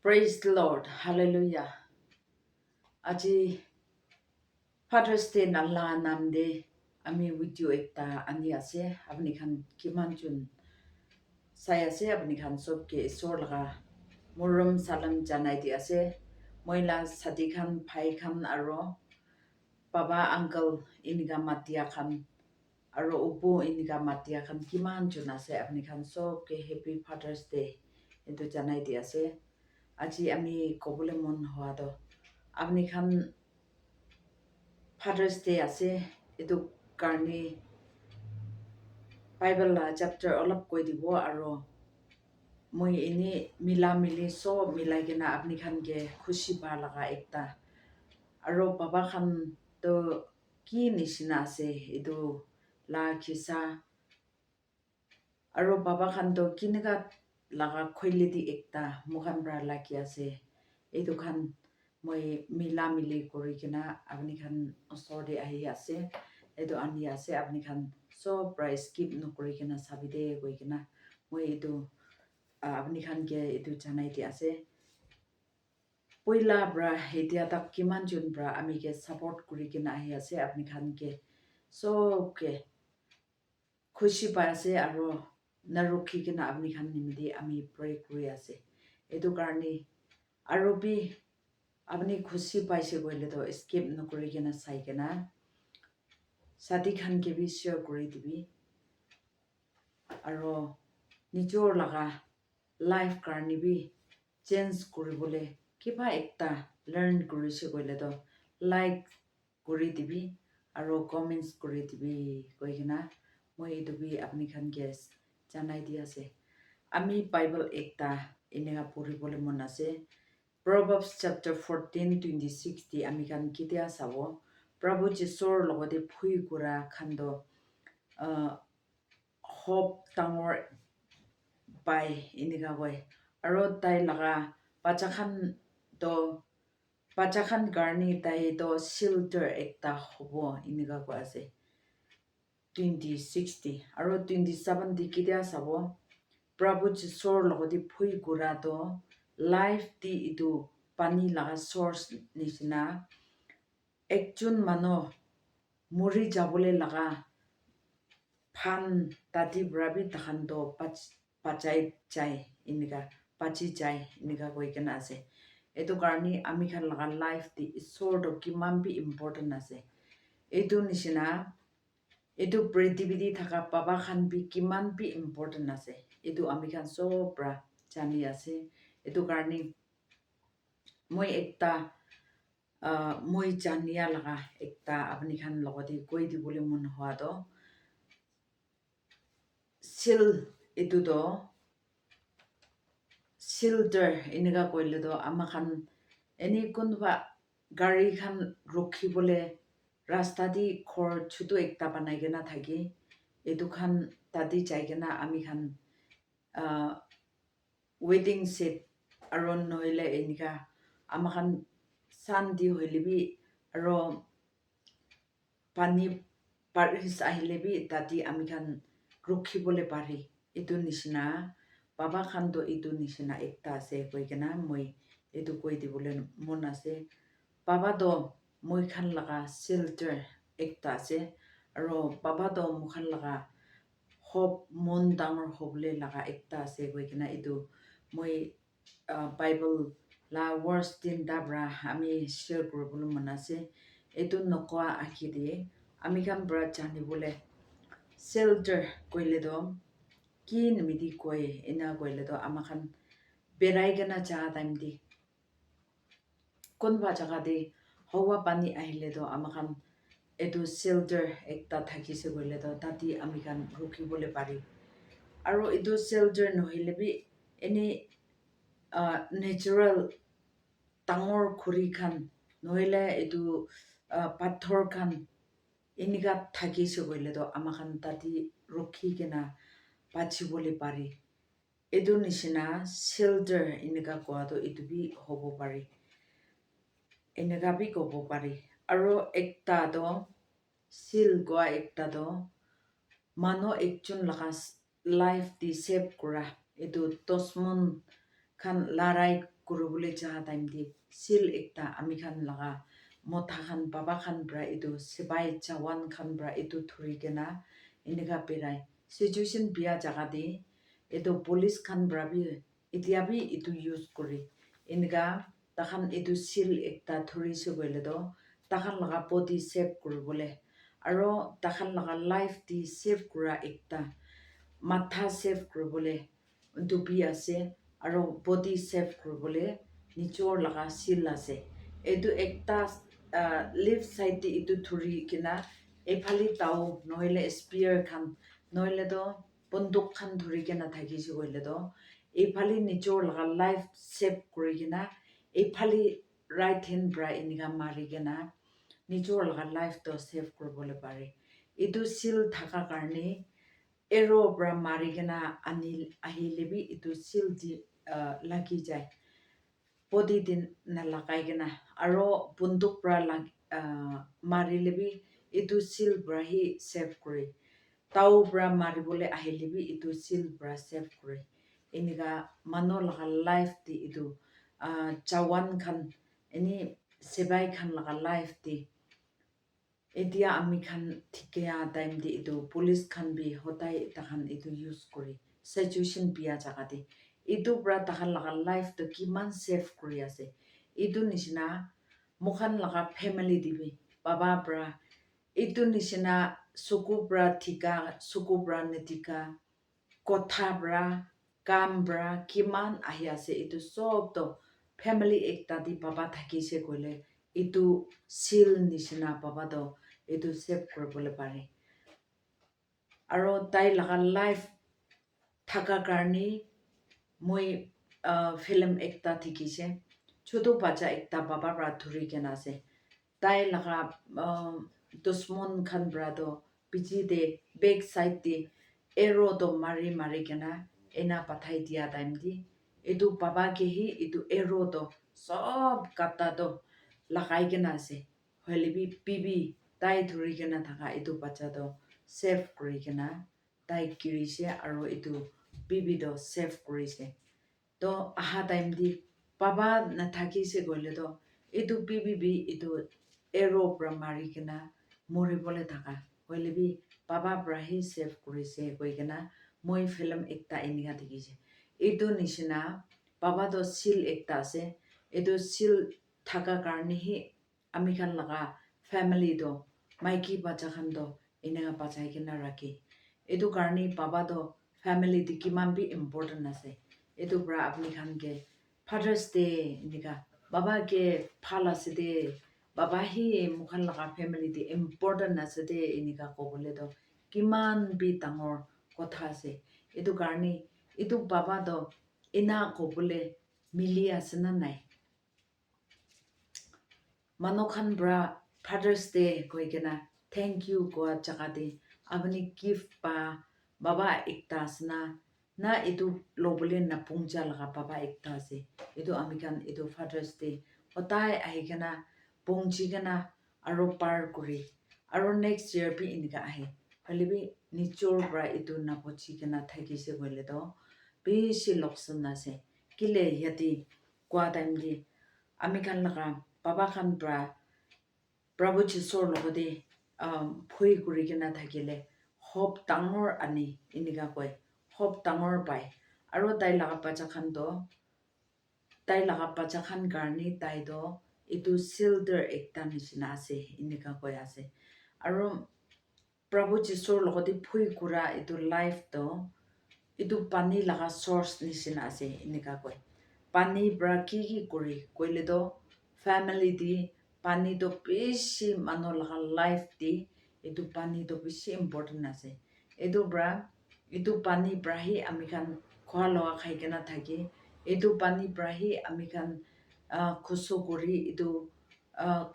Praise the Lord. Hallelujah. Aji Father's Day nalla namde ami video ekta ani ase apni khan kiman chun sai ase apni khan sob ke isor laga murum salam janai di ase moila sadi khan phai khan aro baba uncle iniga matia khan aro upu iniga matia khan kiman chun ase apni khan sob ke happy Father's Day etu janai di ase aji ami kobule mon hoa do apni khan Father's Day ase etu karni Bible la chapter olap koi dibo aro moi ini mila mili so milai gena apni khan ke khushi ba laga ekta aro baba khan to ki nishina ase etu la khisa aro baba khan to kinaga laga khoile di ekta mukhan bra laki ase etu khan moi mila mili kori kena apni khan osor de ahi ase etu ani ase apni khan so price skip no kori kena sabide koi kena moi etu apni khan ke etu janai di ase poila bra hetia tak kiman jun bra ami ke support kori kena ahi ase apni khan ke so ke khushi pa ase aro narukhi kena apni khan nimidi ami pray kuri ase etu karni aro bi apni khushi paise goile to skip no kori kena sai kena sadi khan ke bi share kuri dibi aro nijor laga life karni bi change kuribole kiba ekta learn kurise goile to like kuri dibi aro comments kuri dibi koi kena moi etu bi apni khan ke janai di ase ami Bible ekta inega puribole mon ase Proverbs chapter 14:26 di ami khan kitia sabo Prabhu Jisor logode phui kura khando hope tangor pai iniga goi aro tai laga pachakhan to pachakhan garni tai to shelter ekta hobo iniga ko ase 2060 aro 27 di kidia sabo Prabhu Jisor logodi phui gura to life ti itu pani laga source nishina ekjun mano muri jabole laga phan tati brabi takhan to pachai chai iniga pachi chai iniga koi kena ase etu karni ami khan laga life ti isor to kiman bi important ase etu nishina etu prithividi thaka baba khan bi kiman bi important ase etu ami khan sob pra jani ase etu karni moi ekta moi jania laga ekta apni khan logodi koi di bole mon hoa do sil etu do shelter iniga koile do ama khan any kunba gari khan rokhi bole rasta di khor chutu ekta banai gena thaki etu khan tadi jai gena ami khan wedding set aron noile iniga ama khan san di hoile bi aro pani paris ahile bi tadi ami khan rokhi bole pari etu nishina baba khan to etu nishina ekta ase koi kena moi etu koi di bole mon ase baba do moi khan laga shelter ekta ase aro baba do moi khan laga hope mon dangor hobole laga ekta ase koi kena etu moi Bible la words tin dabra ami share kuribole mon ase etu nokwa akhi de ami khan bra jani bole shelter koile do ki nimidi koi ena koile do ama khan berai gena cha time di konba jaga de hawa pani ahile do ama khan etu shelter ekta thakise koile do tati ami khan rukhi bole pari aro etu shelter nohile bi any natural tangor khuri khan nohile etu pathor khan iniga thakise koile do ama khan tati rukhi kena pachi bole pari etu nishina shelter iniga kwa do etu bi hobo pari iniga bi kobo pari aro ekta do sil gwa ekta do mano ekjon laga life di save kura etu tosmon khan larai kurubule jaha time di seal ekta ami khan laga motha khan baba khan bra edu sibai chawan khan bra edu thuri kena enika perai situation bia jaga di edu police khan bra bi etia bi edu use kuri enika takhan edu seal ekta thuri se koile do takhan laga body save kuribole aro takhan laga life di save kura ekta matha save kuribole dubi ase aro body save kuribole nijor laga seal ase edu ekta left side de edu thuri kena ephali tao noile spear khan noile do bonduk khan dhuri kena thakise koile do ephali nijor laga life save kuri kena ephali right hand bra enika mari kena nijor laga life to save kuribole pare edu seal thaka karne arrow bra mari kena ani ahile bi edu seal di lagi jai body din na lagai kena aro bunduk bra mari lebi edu seal bra hi save kuri tau bra mari bole ahile bi edu seal bra save kuri enika mano laga life di edu chawan khan ani sebai khan laga life di etia ami khan thikea time di edu police khan bi hotai takhan edu use kuri situation bia jaga di edu bra takhan laga life to kiman save kuri ase edu nishina mukhan laga family dibi baba bra edu nishina suku bra thika suku bra netika kotha bra kam bra kiman ahi ase edu sob to family ekta di baba thakise koile edu seal nishina baba do edu save kuribole pare aro tai laga life thaka karni moi film ekta thikise choto bacha ekta baba bra dhuri kena ase tai laga dusmon khan bra do pichi de back side de arrow to mari mari kena ena pathai dia time di edu baba ke hi edu arrow to sob kata do lagai kena ase hoile bi bibi tai dhuri kena thaka edu bacha do save kuri kena tai kirise aro edu bibi do save kurise to aha time di baba na thakise goile do edu bibi bi edu arrow bra mari kena moribole thaka hoile bi baba bra hi save kurise koi kena moi film ekta enika dikise edu nishina baba do seal ekta ase edu seal thaka karne hi ami khan laga family do maiki bacha khan do eneka bachai kena rakhi edu karne baba do family di kiman bi important ase edu bra apni khan ke Father's Day enika baba ke phal ase de baba hi mukhan laga family di important ase de enika kobole do kiman bi dangor kotha ase edu karne edu baba do ena kobole mili ase na nai manokhan bra Father's Day koi kena thank you ko jaga de apni gift pa baba ekta asna na edu lobole na pungja laga baba ekta ase edu amikhan edu Father's Day otai ahi kena pungji kena aro par kuri aro next year bi enika ahe halibi nichor bra edu na pochi kena thakise goile do bishi loksan ase kile yati kwa time di amikhan laga baba khan bra Prabhu Jisor logode phui kuri kena thakile hope tangor ani enika koi hope tangor pai aro tai laga bacha khan do tai laga bacha khan karni tai do edu silder ekta nishina ase enika koi ase aro Prabhu Jisor logode phui kura edu life to edu pani laga source nishina ase enika koi pani bra ki kuri koile do family di pani to bishi mano laga life di edu pani to bishi important ase edu pani bra hi amikhan khwa loa khai kena thaki edu pani bra hi amikhan khusu kuri edu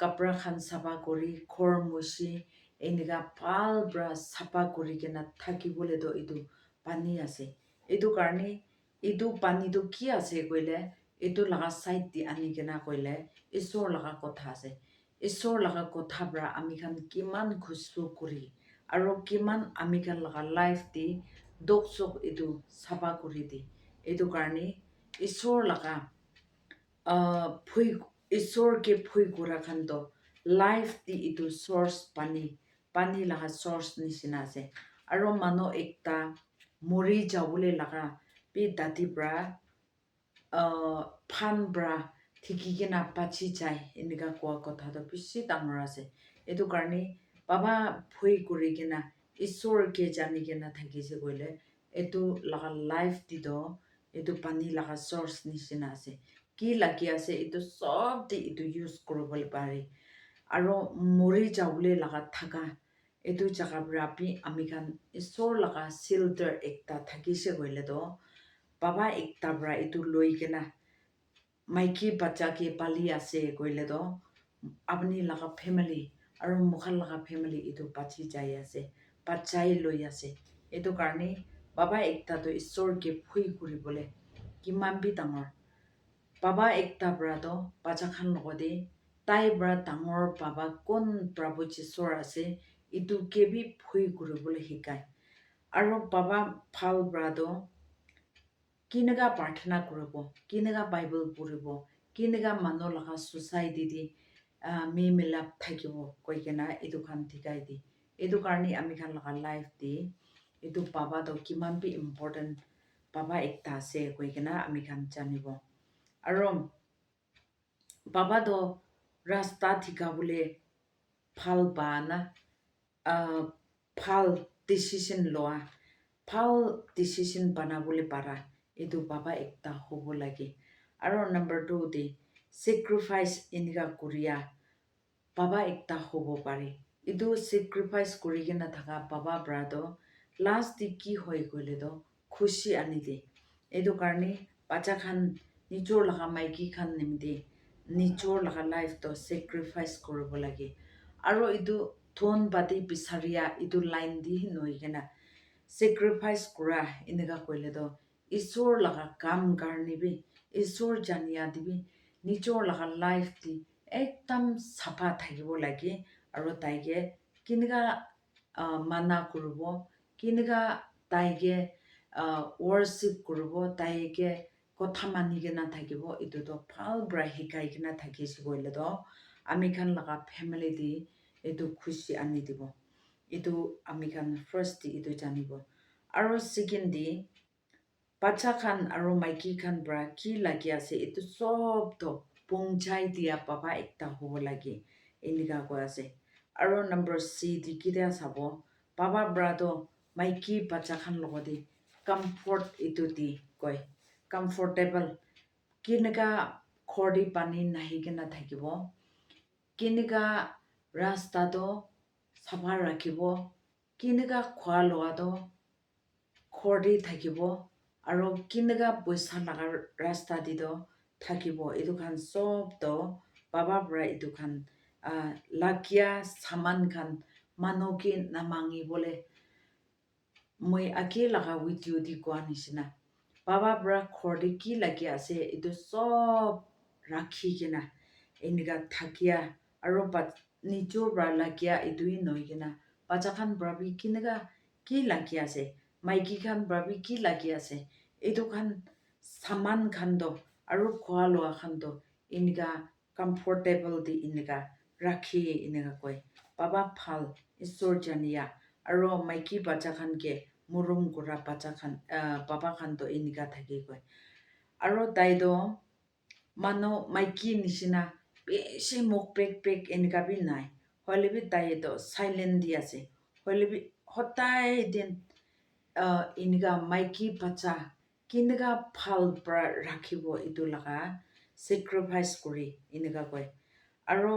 kapra khan sapa kuri khor mushi enika bhal bra sapa kuri kena thaki bole do edu pani ase edu karne edu pani to ki ase koile edu laga side di ani kena koile isor laga kotha ase isor laga kotha bra amikhan kiman khusu kuri aro kiman amikhan laga life di dok sok edu sapa kuri di edu karne isor laga phui isor ke phui kura khan to life ti itu source pani laga source nishina ase aro mano ekta mori jawole laga pi dati bra phan bra thiki kena pachi chai enika kwa kotha to bishi dangor ase etu karne baba phui kuri kena isor ke jani kena thakise koile etu laga life ti do etu pani laga source nishina ase ki lagi ase etu sob de etu use kuribole pare aro mori jawole laga thaka etu jaga pra pi ami khan isor laga shelter ekta thakise koile do baba ekta bra etu loi kena maiki bacha ke pali ase koile do apni laga family aro mukhan laga family etu bachi jai ase bachai loi ase etu karne baba ekta to isor ke phui kuribole kiman bi dangor baba ekta bra do bacha khan logode tai bra dangor baba kon prabhu jisor ase etu ke bi phui kuribole hikai aro baba phal bra do kinega prarthana kuribo kinega bible puribo kinega mano laga society di me milap thakibo koikena etu khan thikai di etu karni ami khan laga life di etu baba do kiman bi important baba ekta ase koikena ami khan janibo aro baba do rasta thika bole phal ba na phal decision loa phal decision banabole para etu baba ekta hobo lage aro number 2 de sacrifice inika kuria baba ekta hobo pare etu sacrifice kurigena thaka baba brado last di ki hoi gole do khushi ani de etu karne bacha khan nijor laga maiki khan nimde nijor laga life to sacrifice koribo lage aro etu thon badi bisaria etu line di noi kena sacrifice kura enika koile do isor laga kam karne bi isor jania dibi nijor laga life di ekdam sapha thakibo lage aro taige kinega mana kuribo kinega taige worship kuribo taige kotha mani kena thakibo etu to phal bra hikai kena thakise koile do ami khan laga family di etu khushi ani dibo etu ami khan first di etu janibo aro second di bacha khan aro maiki khan bra ki lagi ase etu sob to pongchai dia baba ekta hobo lage enika koi ase aro number c di kida sabo baba bra do maiki bacha khan logode comfort etu di koi comfortable kinega khordi pani nahi kena thakibo kinega rasta do sapha rakhibo kinega khwa loa do khordi thakibo aro kinega poisa laga rasta di do thakibo etu khan sob to baba bra etu khan lakia saman khan mano ke namangi bole moi ake laga video di kwa nishina baba bra khordi ki lagi ase etu sob rakhi kena enika thakia aro nijor bra lagia etu hi noi kena bacha khan bra bi kinega ki lagi ase maiki khan bra bi ki lagi ase etu khan saman khan do aro khwa loa khan do enika comfortable di enika rakhi enika koi baba phal isor jania aro maiki bacha khan ke murum kura bacha khan baba khan to enika thaki koi aro tai do mano maiki nishina beshi mok pek enika bi nai hoile bi tai to silent di ase hoile bi hotai din enika maiki bacha kinega phal pra rakhibo etu laga sacrifice kuri enika koi aro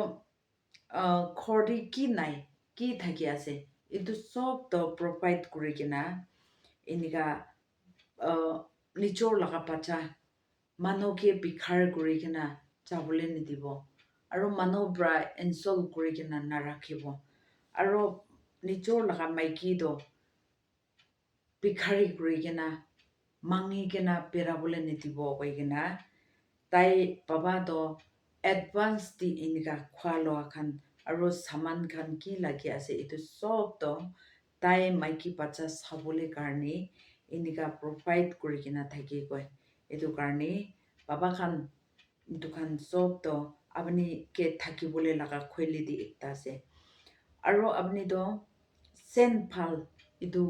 khordi ki nai ki thaki ase etu sob to provide kuri kena enika nijor laga bacha mano ke bikhar kuri kena jabole nidibo aro mano bra insult kuri kena narakhibo aro nijor laga maiki do bikhari kuri kena mangi kena perabole nidibo koi kena tai baba do advance di enika khwa loa khan aro saman khan ki lagi ase etu sob to tai maiki bacha sabole karne enika provide kuri kena thaki koi etu karne baba khan দুখান সব তো আপনি কে থাকিবলে লাগা খৈলি দি একটা আছে আৰু আপনি তো সেন ভাল ইটো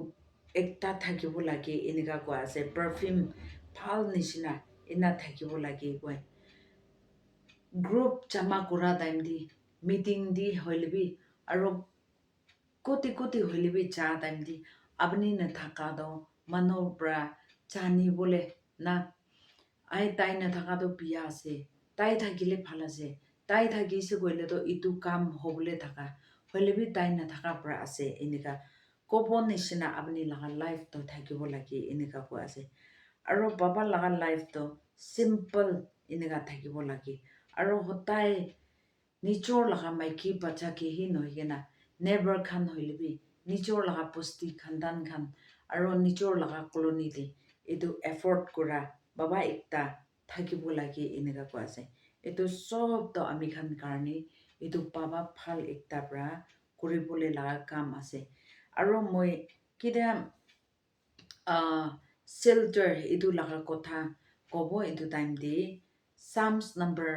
একটা থাকিব লাগে এনেকা কোৱা আছে পাৰফিউম ভাল নিচিনা এনা থাকিব লাগে কয় গ্ৰুপ জমা কৰা টাইম দি মিটিং দি হইলেবি আৰু কোটি কোটি হইলেবি যা টাইম দি আপনি নাথাকা দ মানুহ পৰা জানিবলে না আই তাই নাথাকা তো বিয়া আছে তাই থাকিলে ভাল আছে তাই থাকিছে কইলে তো ইটো কাম হবলে থাকা হইলেবি তাই নাথাকা পৰা আছে এনেকা ক'ব নিচিনা আপনি লাগা লাইফ তো থাকিব লাগে এনেকা কোৱা আছে আৰু বাবা লাগা লাইফ তো সিম্পল এনেকা থাকিব লাগে আৰু হতাই নিজৰ লাগা মাইকী বাচ্চা কেহি নহইগেনা নেবাৰ খান হইলেবি নিজৰ লাগা বস্তি খানদান খান আৰু নিজৰ লাগা কলনি দি এইটো এফৰ্ট কৰা বাবা একটা থাকিব লাগে এনেকা কোৱা আছে এইটো সব তো আমি খান কাৰণে এইটো বাবা ভাল একটা পৰা কৰিবলে লাগা কাম আছে আৰু মই কিদা shelter এইটো লাগা কথা কব এইটো টাইম দি Psalms number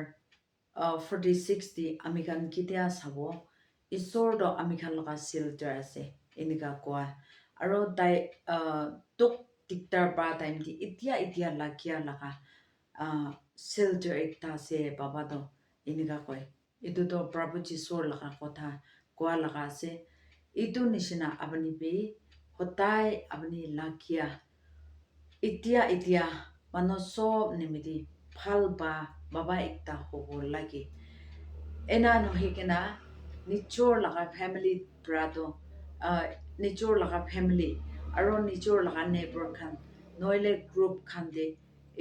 46 দি আমি খান কিতিয়া চাব ঈশ্বৰ দ আমি খান লগা shelter আছে এনেকা কোৱা আৰু তাই তোক দিগদাৰ পা টাইম দি এতিয়া লাগিয়া লাগা shelter একটা আছে বাবা দ এনেকা কয় এইটো তো প্ৰভু যীশুৰ লাগা কথা কোৱা লাগা আছে এইটো নিচিনা আপনি বি হতাই আপনি লাগিয়া এতিয়া মানুহ সব নিমিদি ভাল বা বাবা একটা হব লাগে এনা নহইকেনা নিজৰ লাগা ফেমিলি ব্ৰাটো নিজৰ লাগা ফেমিলি আৰু নিজৰ লাগা নেবাৰ খান নহলে গ্ৰুপ খান দে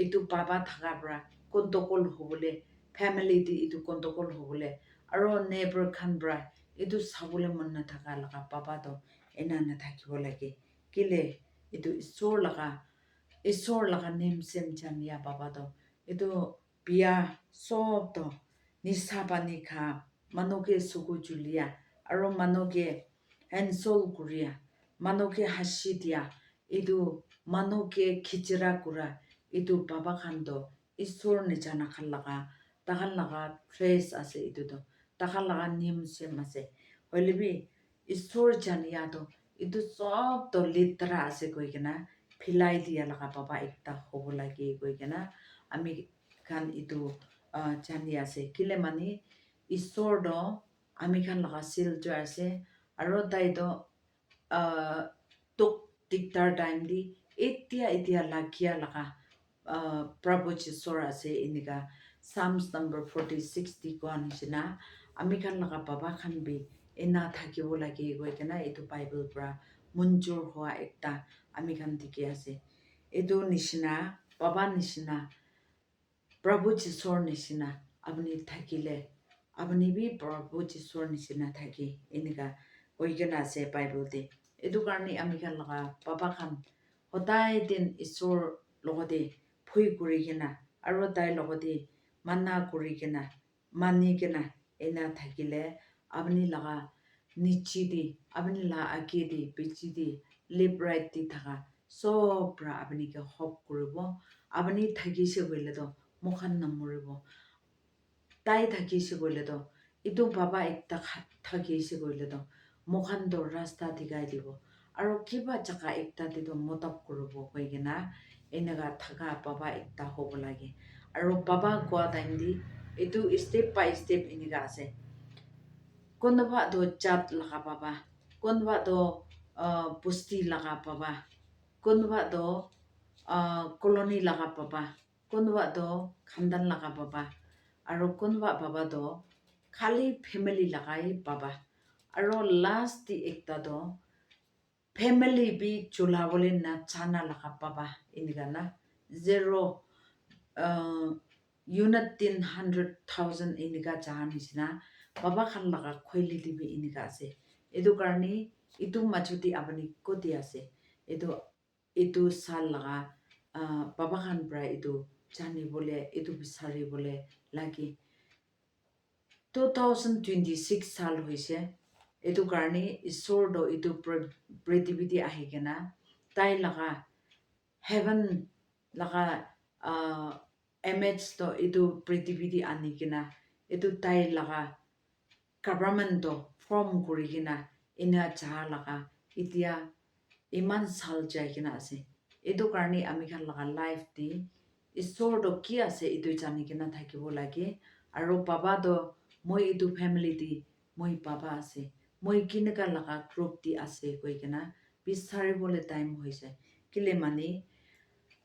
এইটো বাবা থাকা পৰা কন্ট্ৰল হবলে ফেমিলি দি এইটো কন্ট্ৰল হবলে আৰু নেবাৰ খান পৰা এইটো চাবলে মন নাথাকা লাগা বাবা তো এনা নাথাকিব লাগে কিলে এইটো ঈশ্বৰ লাগা নেম সেম জানিয়া বাবা তো এইটো বিয়া সব তো নিচা পানী খা মানুহকে চকু জুলিয়া আৰু মানুহকে হেনচল কৰিয়া মানুহকে হাসি দিয়া এইটো মানুহকে খিচৰা কৰা এইটো বাবা খান তো ঈশ্বৰ নিজানা খান লাগা তাহান লাগা ফ্ৰেছ আছে এইটো তো তাহান লাগা নিয়ম সেম আছে হইলেবি ঈশ্বৰ জানিয়া তো এইটো সব তো লেতৰা আছে কৈ কেনা ফিলাই দিয়া লাগা বাবা একটা হব লাগে কৈ কেনা আমি খান এইটো জানি আছে কিলে মানে ঈশ্বৰ দ আমি খান লাগা shelter আছে আৰু তাই তো তোক দিগদাৰ টাইম দি এতিয়া লাগিয়া লাগা প্ৰভু যীশুৰ আছে এনেকা Psalms number 46 দি কোৱা নিচিনা আমি খান লাগা বাবা খান বি এনা থাকিব লাগে কৈ কেনা এইটো বাইবেল পৰা মঞ্জুৰ হোৱা একটা আমি খান দেখি আছে এইটো নিচিনা বাবা নিচিনা প্ৰভু যীশুৰ নিচিনা আপনি থাকিলে আপনি বি প্ৰভু যীশুৰ নিচিনা থাকি এনেকা কৈ কেনা আছে বাইবেল দি এইটো কাৰণে আমি খান লাগা বাবা খান সদায় দিন ঈশ্বৰ লগতে ভুই কৰি কেনা আৰু তাই লগতে মানা কৰি কেনা মানি কেনা এনা থাকিলে আপনি লাগা নিচি দি আপনি লাগা আগে দি পিছি দি লেফট রাইট দি থাকা সব পৰা আপনি কে হপ কৰিব আপনি থাকিছে কইলে তো মুখান নমৰিব তাই থাকিছে কইলে তো ইটো বাবা একটা থাকিছে কইলে তো মুখান তো ৰাস্তা দিগাই দিব আৰু কিবা জাগা একটা দি তো মতব কৰিব কৈ কেনা এনেকা থাকা বাবা একটা হব লাগে আৰু বাবা কোৱা টাইম দি এইটো স্টেপ বাই স্টেপ এনেকা আছে কোনবা তো জাত লাগা বাবা কোনবা তো পুষ্টি লাগা বাবা কোনবা তো কলনি লাগা বাবা কোনবা তো খানদান লাগা বাবা আৰু কোনবা বাবা তো খালি ফেমিলি লাগাই বাবা আৰু লাষ্ট দি একটা তো ফেমিলি বি চলাবলে না চানা লাগা বাবা এনেকা না 100,000 এনেকা জাহান নিচিনা বাবা খান লাগা খৈলি দিবি এনেকা আছে এইটো কাৰণে ইটো মাজুতি আপনি কতি আছে এইটো সাল লাগা বাবা খান পৰা এইটো জানিবলে এইটো বিচাৰিবলে লাগে 2026 সাল হৈছে এইটো কাৰণে ঈশ্বৰ দ এইটো পৃথিৱীতে আহি কেনা তাই লাগা হেভেন লাগা image to itu prithividi ani kina itu tai laga government to form kuri kina ina cha laga itia iman sal jai kina ase itu karni ami khan laga life ti isor to ki ase itu jani kina thakibo lage aro baba to moi itu family ti moi baba ase moi kinaka laga group ti ase koi kina bisari bole time hoise kile mani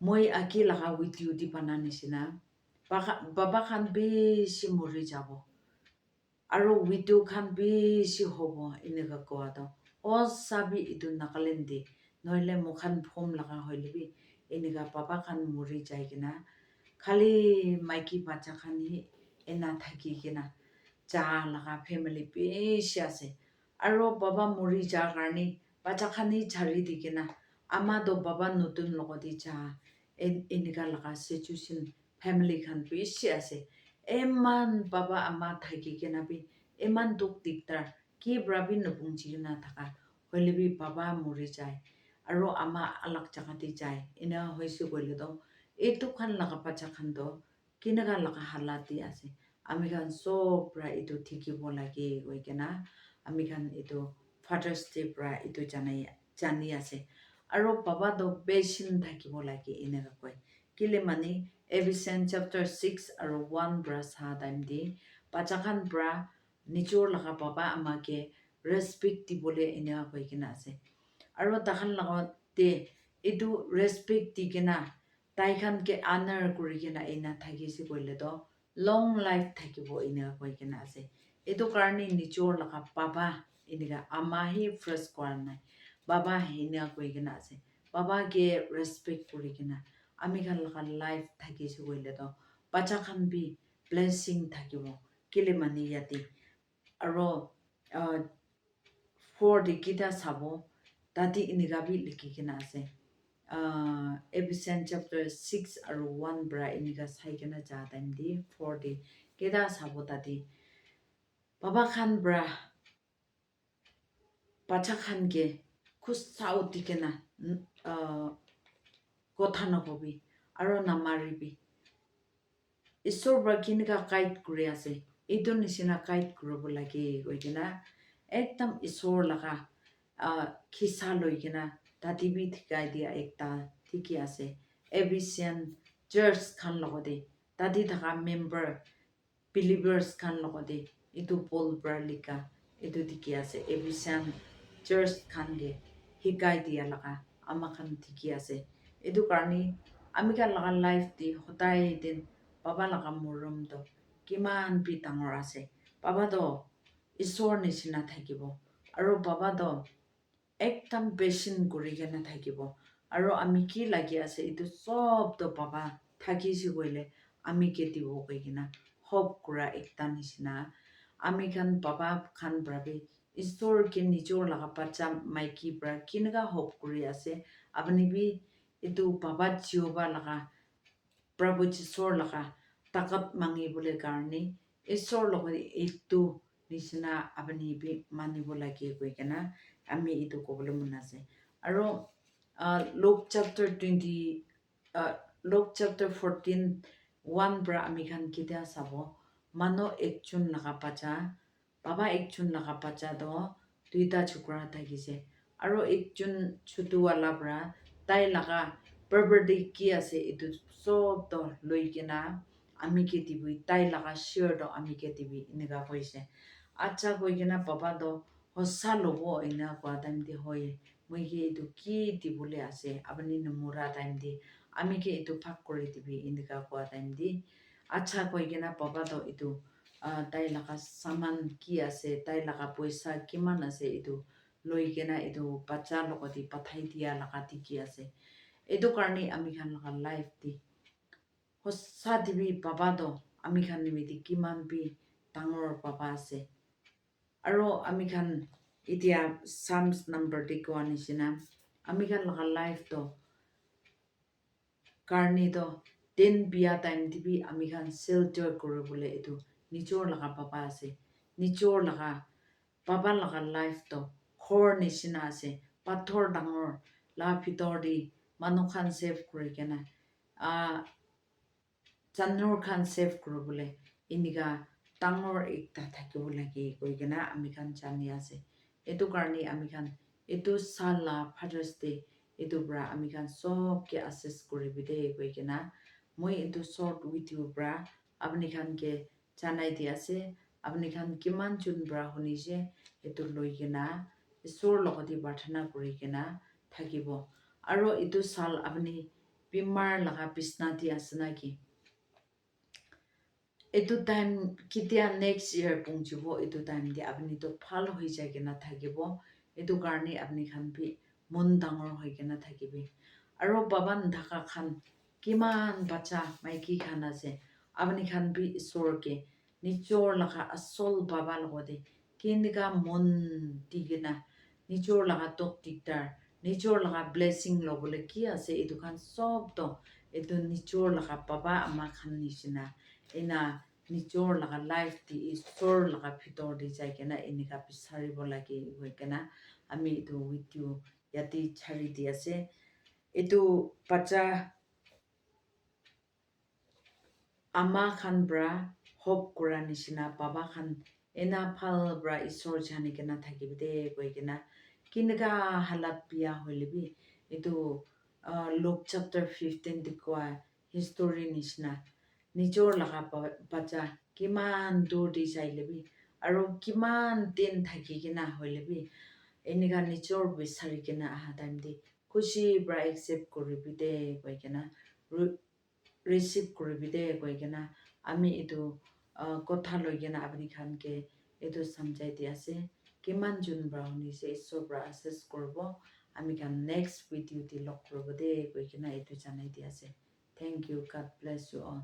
moi aki laga with you di pana nisina baba khan beshi mori jabo aro widow khan beshi hobo inega koa to o sabi itu Nagaland di noile mukhan phom laga hoile bi inega baba khan mori jai kina khali maiki bacha khan hi ena thaki kina cha laga family beshi ase aro baba mori ja karni bacha khan hi chari di kina ama do baba nutun logodi cha enega laga situation family khan beshi ase eman baba ama thaki kina bi eman duk diktar ki brabi nupungji na thaka hoile bi baba mori jai aro ama alak jaga ti jai ina hoise koile to etu khan laga bacha khan to kinaga laga halati ase ami khan sob pra itu thikibo lage koi kena ami khan itu Father's Day pra itu jani ase aro baba do patient thakibo lage inega koi kile mani Ephesians chapter 6 aro 1 verse ha time di bacha khan pra nijor laga baba ama ke respect dibole inega koi kena ase aro takhan laga te itu respect di kena tai khan ke honor kuri kena ina thakisi koile to long life thakibo ina koi kena ase etu karni nijor laga baba iniga ama hi first kwan nai baba hina koi kena ase baba ke respect kuri kena ami khan laga life thakisi koile to bacha khan bi blessing thakibo kile mani yati aro for the kita sabo tati iniga bi likhi kena ase Ephesians chapter 6 aro 1 bra iniga sai kena ja time di for the kita sabo tati baba khan bra bacha khan ke khusau tikena kotha nakobi aro namaribi isor bra kiniga guide kuri ase itu nisina guide kurobo lage koikena ekdam isor laga khisa loikena tati bi thikai dia ekta thiki ase Ephesian church khan logode tati thaka member believers khan logode itu Paul bra lika itu thiki ase Ephesian church khan ge hikai dia laga ama khan thiki ase itu karni ami khan laga life di hodai din baba laga morom to kiman bi dangor ase baba do isor nisina thakibo aro baba do ekdam patient kuri kena thakibo aro ami ki lagi ase itu sob to baba thakisi koile ami ke dibo koi kena hope kura ekta nisina ami khan baba khan brabi isor ke nijor laga bacha maiki bra kinaga hope kuri ase apni bi itu baba jioba laga Prabhu Jisor laga takat mangi bole karni isor logo itu nisina apni bi mani bola ki koi kena ami itu kobole munase aro Luke chapter 20 Luke chapter 14 1 bra ami khan kita sabo mano ekchun laga bacha baba ekchun laga bacha do duita chukra thakise aro ekchun chutu wala bra tai laga property ki ase itu sob to loikena ami ke tibui tai laga share do ami ke tibi inega hoise acha koikena baba do hosa lobo ina kwa time di hoye moi ke itu ki tibule ase apni numura time di ami ke itu phak kori tibi inega kwa time di acha koikena baba do itu tai laga saman ki ase tai laga poisa kiman ase itu loikena itu bacha logoti pathai dia laga tiki ase edu karni ami khan laga life di hossa dibi baba do ami khan nimiti kiman bi dangor baba ase aro ami khan itia Psalms number di ko anisina ami khan laga life do karni do ten bia time dibi ami khan shelter kore bole edu nijor laga baba ase nijor laga baba laga life do khor nisina ase pathor dangor la pitor di manu khan save kuri kena channor khan save kuribole iniga tangor ekta thakibo lagi koigena ami khan jani ase etu karni ami khan etu sala Father's Day etu bra ami khan sob ke access kuribide koigena moi etu short video bra apni khan ke janai di ase apni khan kiman chun bra hunise etu loigena isor logoti prathana kurigena thakibo aro etu sal apni bimar laga bisna di asena ki etu time kitia next year pungchibo etu time di apni to phal hoi jai kena thakibo etu karni apni khan bi mon dangor hoi kena thakibi aro baban dhaka khan kiman bacha maiki khan ase apni khan bi isor ke nijor laga asol baba logode kinika mon tigena nijor laga tok tiktar nijor laga blessing lobole ki ase etu khan sob to etu nijor laga baba ama khan nishina ena nijor laga life di isor laga bhitor di jai kena enika bisaribo lagi hoi kena ami etu video yate chari di ase etu bacha ama khan bra hope kura nishina baba khan ena phal bra isor jani kena thakibide koigena kinika halat bia hoilebi etu Luke chapter 15 dikwa history nishina nijor laga bacha kiman dur di jailebi aro kiman din thaki kena hoilebi enika nijor bisari kena aha time di khushi bra accept kuribide koigena receive kuribide koigena ami etu kotha loigena apni khan ke etu samjai di ase kiman jun bra hunise isor bra access korbo ami khan next video di log koribo de koigena etu janai di ase thank you god bless you all